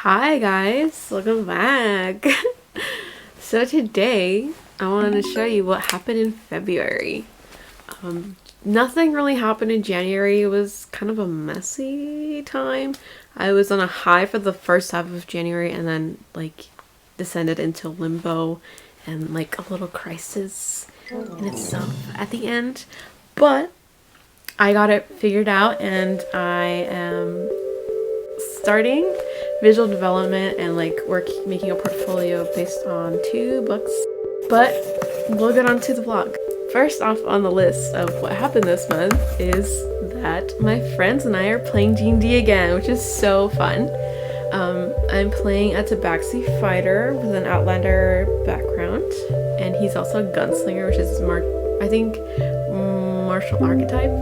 Hi guys, welcome back. So today I wanted to show you what happened in February. Nothing really happened in January. It was kind of a messy time. I was on a high for the first half of January and then descended into limbo and a little crisis in itself at the end. But I got it figured out and I am starting visual development and making a portfolio based on 2 books. But we'll get on to the vlog. First off on the list of what happened this month is that my friends and I are playing D&D again, which is so fun. I'm playing a Tabaxi fighter with an Outlander background, and he's also a gunslinger, which is martial archetype.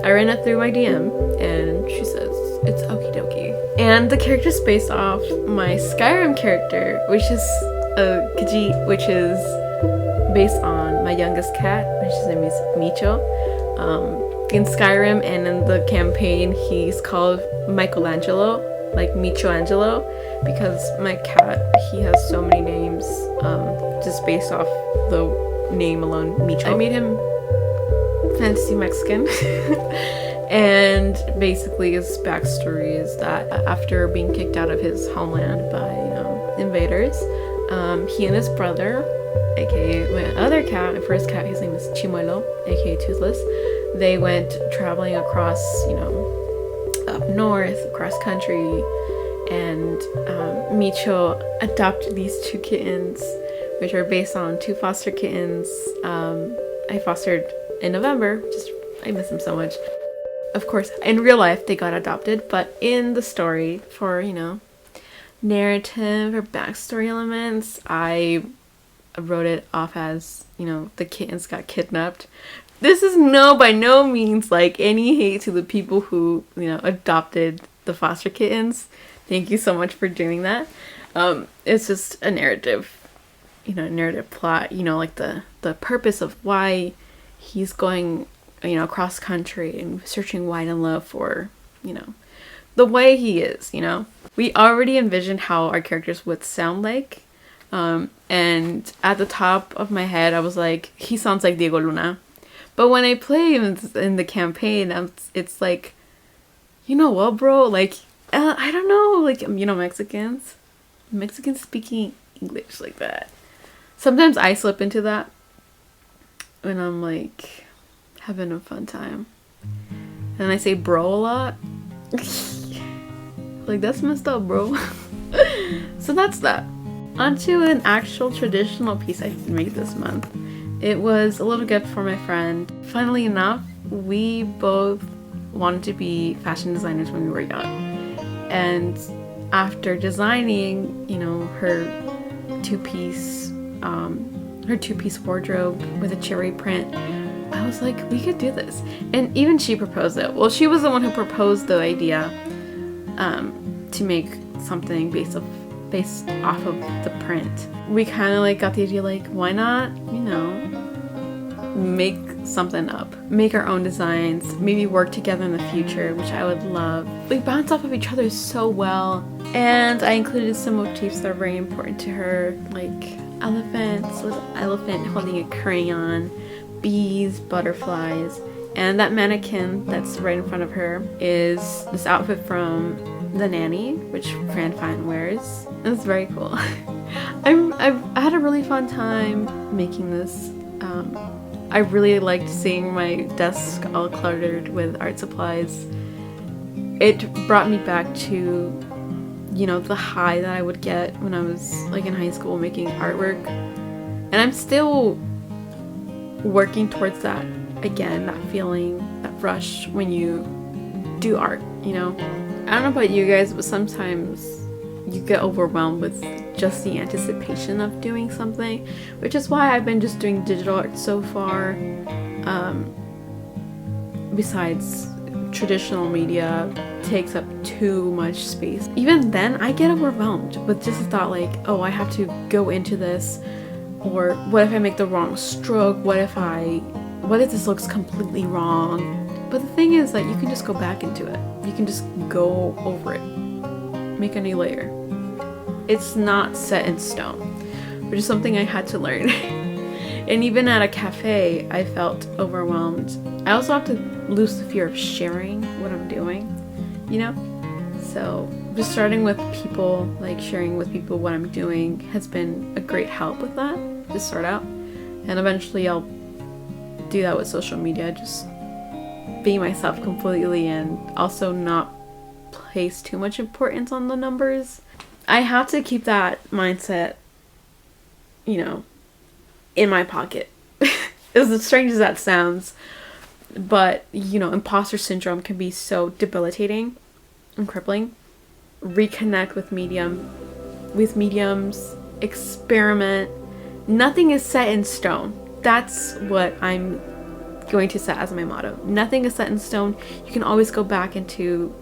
I ran it through my DM and she says it's okie dokie. And the character's based off my Skyrim character, which is Khajiit, which is based on my youngest cat, which his name is Micho. In Skyrim and in the campaign, he's called Michelangelo, like Michoangelo, because my cat, he has so many names, just based off the name alone, Micho. I made him fantasy Mexican. And basically his backstory is that after being kicked out of his homeland by invaders, he and his brother, aka my other cat, my first cat, his name is Chimuelo, aka Toothless, they went traveling across up north, across country, and Micho adopted these 2 kittens, which are based on 2 foster kittens I fostered in November. I miss them so much. Of course, in real life they got adopted, but in the story, for narrative or backstory elements, I wrote it off as the kittens got kidnapped. This is by no means any hate to the people who adopted the foster kittens. Thank you so much for doing that. It's just a narrative plot, the purpose of why he's going across country and searching wide and low for the way he is. We already envisioned how our characters would sound like, and at the top of my head I was like, he sounds like Diego Luna. But when I play in the campaign, it's like, what, bro, I don't know, Mexicans speaking English like that. Sometimes I slip into that when I'm having a fun time, and I say bro a lot. That's messed up, bro. So that's that. Onto an actual traditional piece I made this month. It was a little gift for my friend. Funnily enough, we both wanted to be fashion designers when we were young, and after designing her two-piece wardrobe with a cherry print, I was like, we could do this. And even she proposed it. Well, she was the one who proposed the idea to make something based off of the print. We kind of got the idea, why not make something up, make our own designs, maybe work together in the future, which I would love. We bounce off of each other so well, and I included some motifs that are very important to her, elephants, with an elephant holding a crayon, bees, butterflies, and that mannequin that's right in front of her is this outfit from The Nanny, which Fran Fine wears. It's very cool. I had a really fun time making this. I really liked seeing my desk all cluttered with art supplies. It brought me back to the high that I would get when I was in high school making artwork, and I'm still working towards that again, that feeling, that rush when you do art. I don't know about you guys, but sometimes you get overwhelmed with just the anticipation of doing something, which is why I've been just doing digital art so far. Besides, traditional media takes up too much space. Even then, I get overwhelmed with just the thought oh, I have to go into this, or what if I make the wrong stroke? What if this looks completely wrong? But the thing is that you can just go back into it. You can just go over it. make a new layer. It's not set in stone, which is something I had to learn. And even at a cafe, I felt overwhelmed. I also have to lose the fear of sharing what I'm doing, you know? So just starting with people, like sharing with people what I'm doing has been a great help with that to start out. And eventually I'll do that with social media, just be myself completely and also not place too much importance on the numbers. I have to keep that mindset, you know, in my pocket. As strange as that sounds, but you know, imposter syndrome can be so debilitating and crippling. Reconnect with mediums, experiment. Nothing is set in stone. That's what I'm going to set as my motto. Nothing is set in stone. You can always go back into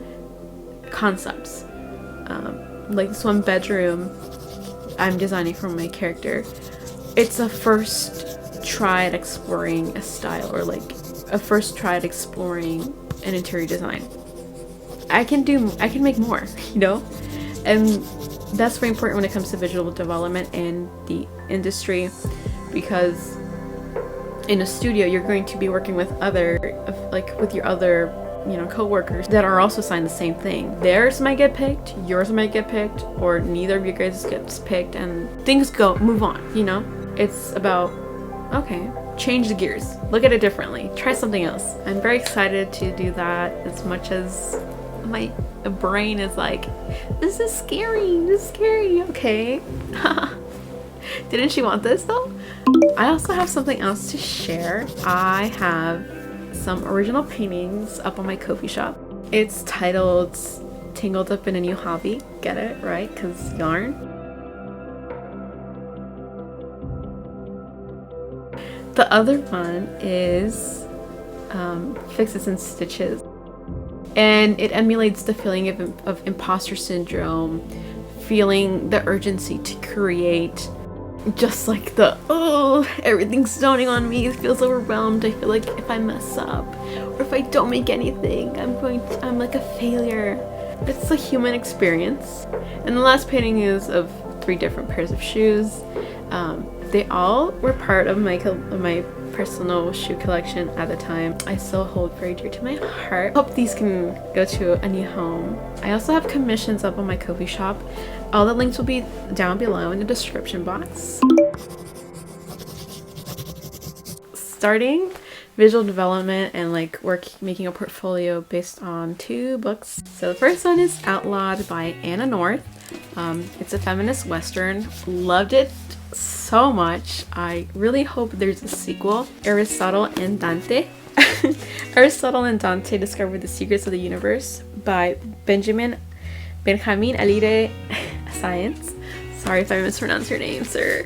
concepts. Like this one bedroom I'm designing for my character. It's a first try at exploring a style, or like a first try at exploring an interior design. I can make more, you know? And that's very important when it comes to visual development in the industry, because in a studio you're going to be working with your other co-workers that are also assigned the same thing. Theirs might get picked, yours might get picked, or neither of you guys gets picked, and things move on, you know? It's about, okay, change the gears, look at it differently, try something else. I'm very excited to do that, as much as my brain is like, this is scary, okay. Didn't she want this though? I also have something else to share. I have some original paintings up on my Ko-fi shop. It's titled Tangled Up in a New Hobby. Get it, right? Because yarn. The other one is Fixes and Stitches. And it emulates the feeling of imposter syndrome, feeling the urgency to create, just like everything's dawning on me, it feels overwhelmed. I feel like if I mess up or if I don't make anything, I'm like a failure. It's a human experience. And the last painting is of 3 different pairs of shoes. They all were part of my personal shoe collection at the time. I still hold very dear to my heart. Hope these can go to a new home. I also have commissions up on my Ko-fi shop. All the links will be down below in the description box. Starting visual development and making a portfolio based on 2 books. So the first one is Outlawed by Anna North. It's a feminist western. Loved it so much. I really hope there's a sequel. Aristotle and Dante. Aristotle and Dante discovered the secrets of the universe by Benjamin Alire Science. Sorry if I mispronounced your name, sir.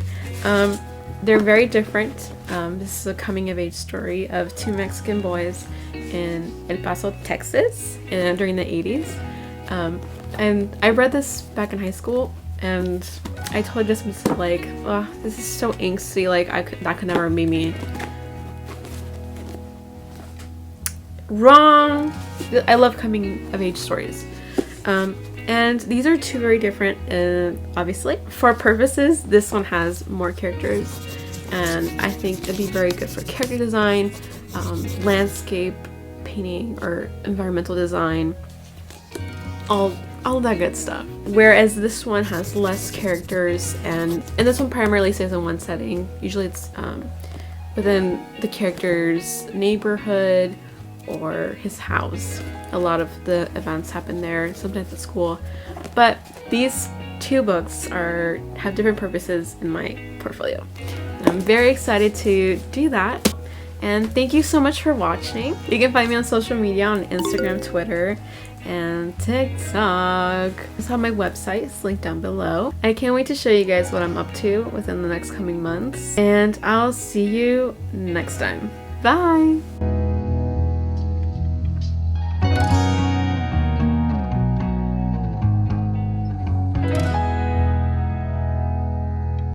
They're very different. This is a coming-of-age story of 2 Mexican boys in El Paso, Texas, during the 80s. And I read this back in high school, and I told Jessica, like, oh, this is so angsty, that could never be me. Wrong! I love coming-of-age stories. And these are 2 very different, obviously. For purposes, this one has more characters, and I think it'd be very good for character design, landscape painting, or environmental design, all that good stuff. Whereas this one has less characters, and this one primarily stays in one setting. Usually it's within the character's neighborhood or his house. A lot of the events happen there, sometimes at school. But these 2 books have different purposes in my portfolio. And I'm very excited to do that. And thank you so much for watching. You can find me on social media on Instagram, Twitter, and TikTok. I just have my website, it's linked down below. I can't wait to show you guys what I'm up to within the next coming months. And I'll see you next time. Bye!